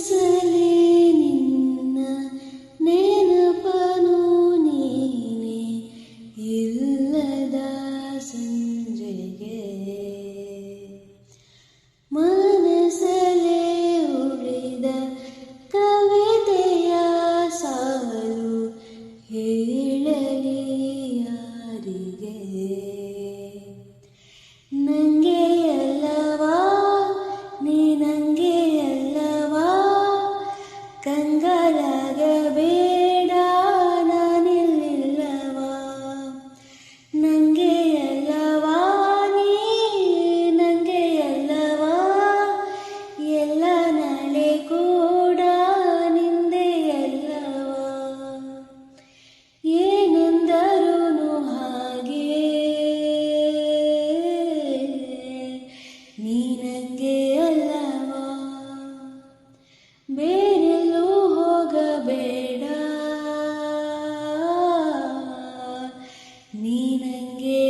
ಮನಸಲೇ ನಿನ್ನ ನೆನಪನು ನೀನೆ ಇಲ್ಲದ ಸಂಜೆಗೆ ಮನಸಲೇ ಉಳಿದ ಕವಿತೆಯ ಸಾಲು ಹೇಳಲಿ ಯಾರಿಗೆ ನಂಗೆ ಅಲ್ಲವಾ ನೀ ನಂಗೆ ಅಲ್ಲವಾ ಕಂಗಾಲಾಗಬೇಡ ನಾನಿಲ್ಲವಾ ನಂಗೆ ಅಲ್ಲವಾ ನೀ ನಂಗೆ ಅಲ್ಲವಾ ಎಲ್ಲ ನಾಳೆ ಕೂಡ ನಿಂದೆ ಅಲ್ಲವಾ ಏನೆಂದರೂ ಹಾಗೆ ನೀ ನಂಗೆ ಅಲ್ಲವಾ ಬೇರೆಲ್ಲೂ ಹೋಗಬೇಡ ನೀ ನಂಗೆ